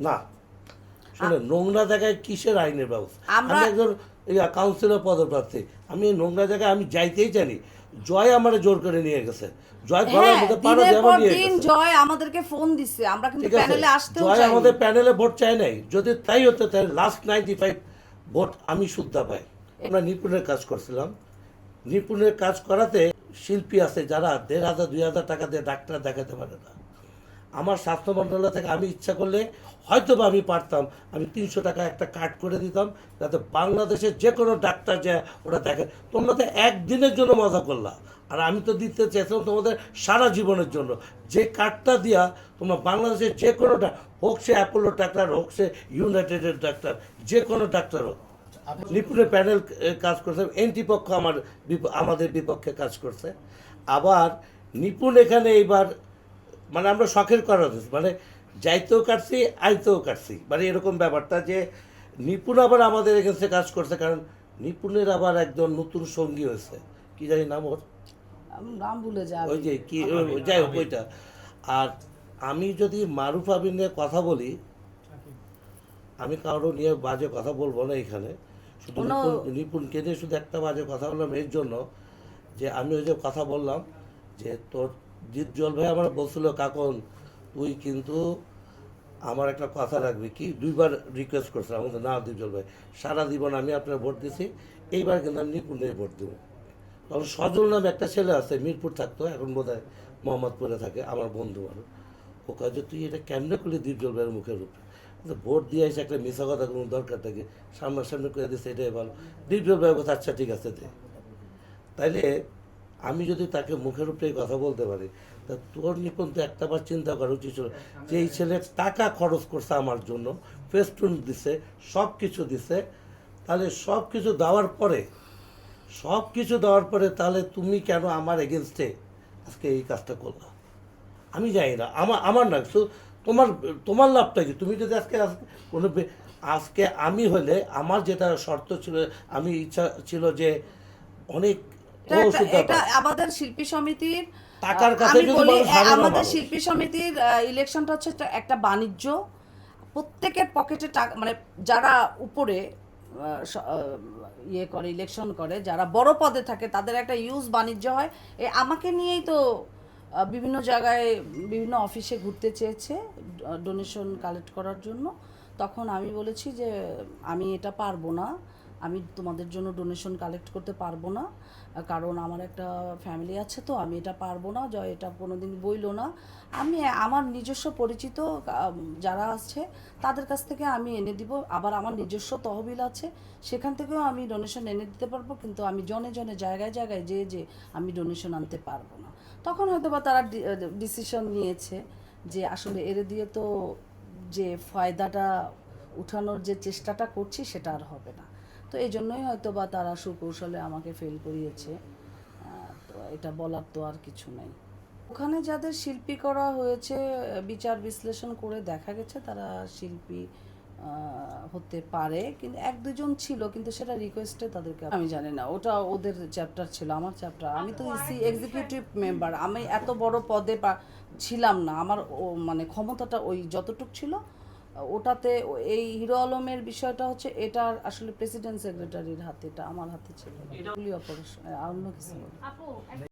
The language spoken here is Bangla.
না শুনে নোংরা জায়গায় কিসের আইনের ব্যবস্থা? আমি একজন কাউন্সিলর পদপ্রার্থী, আমি এই নোংরা জায়গায় আমি যাইতেই জানি। জয় আমারে জোর করে নিয়ে গেছে, জয় ঘরের মধ্যে পাড়া দিয়ে আমার নিয়ে গেছে। জয় আমাদেরকে ফোন দিছে, আমরা কিন্তু প্যানেলে আসতেও জয় চাইনি। আমাদের প্যানেলে ভোট চাই নাই, যদি তাই হতো তাহলে লাস্ট 95 ভোট আমি শুদ্ধা পাই। আমরা নিপুণের কাজ করছিলাম, নিপুণের কাজ করাতে শিল্পী আছে যারা 1,500 2,000 টাকা দিয়ে ডাক্তার দেখাতে পারে না। আমার স্বাস্থ্য মন্ত্রণালয় থেকে আমি ইচ্ছা করলে হয়তো বা আমি পারতাম, আমি 300 টাকা একটা কার্ড করে দিতাম, যাতে বাংলাদেশের যে কোনো ডাক্তার যে ওরা দেখে। তোমরা তো একদিনের জন্য মজা করলা, আর আমি তো দিতে চাইছিলাম তোমাদের সারা জীবনের জন্য। যে কার্ডটা দিয়া তোমরা বাংলাদেশের যে কোনো হোক সে অ্যাপোলো ডাক্তার, হোক সে ইউনাইটেডের ডাক্তার, যে কোনো ডাক্তার হোক, নিপুণের প্যানেল কাজ করছে, এনটি পক্ষ আমাদের বিপক্ষে কাজ করছে। আবার নিপুণ এখানে এইবার মানে আমরা শখের করা হচ্ছে, মানে যাইতেও কাটছি আইতেও কাটছি, মানে এরকম ব্যাপারটা যে নিপুণ আবার আমাদের এগেন্সে কাজ করছে। কারণ নিপুণের আবার একজন নতুন সঙ্গী হয়েছে, কি জানি নাম ওর, নাম ভুলে যাই, ওই যে কি যাই হোক ওইটা। আর আমি যদি মারুফ আবির নিয়ে কথা বলি, আমি কারো নিয়ে বাজে কথা বলবো না এখানে, শুধু নিপুণকে নিয়ে শুধু একটা বাজে কথা বললাম এর জন্য যে আমি ওই যে কথা বললাম যে তোর জিৎজল ভাই আমার বলছিল, কাকন তুই কিন্তু আমার একটা কথা রাখবি, কি 2বার রিকোয়েস্ট করছে আমাদের, না দীপজল ভাই সারা জীবন আমি আপনার ভোট দিছি, এইবার কিন্তু আমি নিপুণে ভোট দেবো। তখন সজল নামে একটা ছেলে আছে, মিরপুর থাকতো, এখন বোধ হয় মোহাম্মদপুরে থাকে, আমার বন্ধু মানুষ। ও কাজ তুই এটা কেমনে করলি দীপজল ভাইয়ের মুখের উপরে, ভোট দিয়ে এসে একটা মিশা কথা কোনো দরকার থাকে, সামনাসামনি করে দিচ্ছে, এটাই ভালো। দীপজল ভাইয়ের কথা আচ্ছা ঠিক আছে দে। তাইলে আমি যদি তাকে মুখের উপরে কথা বলতে পারি, তা তোর নিপুণ তো একটাবার চিন্তা করা উচিত ছিল যে এই ছেলে টাকা খরচ করছে আমার জন্য, ফেস্টুন দিছে, সব কিছু দিছে, তাহলে সব কিছু দেওয়ার পরে তাহলে তুমি কেন আমার এগেনস্টে আজকে এই কাজটা করলা? আমি জানি না, আমার না, তোমার তোমার লাভটা কি? তুমি যদি আজকে কোনো আজকে আমি হলে আমার যেটা শর্ত ছিল, আমি ইচ্ছা ছিল যে অনেক এটা আমাদের শিল্পী সমিতির টাকার কাছে আমি বলি, আমাদের শিল্পী সমিতির ইলেকশনটা হচ্ছে একটা বাণিজ্য। প্রত্যেকের পকেটে টাকা, মানে যারা উপরে ইয়ে করে, ইলেকশন করে, যারা বড় পদে থাকে তাদের একটা ইউজ বাণিজ্য হয়। আমাকে নিয়েই তো বিভিন্ন জায়গায় বিভিন্ন অফিসে ঘুরতে চেয়েছে ডোনেশন কালেক্ট করার জন্য। তখন আমি বলেছি যে আমি এটা পারবো না, আমি তোমাদের জন্য ডোনেশন কালেক্ট করতে পারবো না, কারণ আমার একটা ফ্যামিলি আছে, তো আমি এটা পারবো না। জয় এটা কোনোদিন বইলো না। আমি আমার নিজস্ব পরিচিত যারা আছে তাদের কাছ থেকে আমি এনে দিব, আবার আমার নিজস্ব তহবিল আছে, সেখান থেকেও আমি ডোনেশন এনে দিতে পারবো, কিন্তু আমি জনে জনে জায়গায় জায়গায় যে আমি ডোনেশন আনতে পারবো না। তখন হয়তো বা তারা ডিসিশন নিয়েছে যে আসলে এর দিয়ে তো যে ফায়দাটা উঠানোর যে চেষ্টাটা করছি সেটা আর হবে না। তো এই জন্যই হয়তো বা তারা সুকৌশলে আমাকে ফেল করিয়েছে। তো এটা বলার তো আর কিছু নেই। ওখানে যাদের শিল্পী করা হয়েছে, বিচার বিশ্লেষণ করে দেখা গেছে তারা শিল্পী হতে পারে, কিন্তু 1-2 জন ছিল, কিন্তু সেটা রিকোয়েস্টে তাদেরকে, আমি জানি না, ওটা ওদের চ্যাপ্টার ছিল, আমার চ্যাপ্টার, আমি তো ইসি এক্সিকিউটিভ মেম্বার, আমি এত বড় পদে ছিলাম না। আমার মানে ক্ষমতাটা ওই যতটুক ছিল ওটাতে। এই হিরো আলমের বিষয়টা হচ্ছে এটা আসলে প্রেসিডেন্ট সেক্রেটারির হাতে, এটা আমার হাতে ছিল না, অপারেশন আর অন্য কিছু।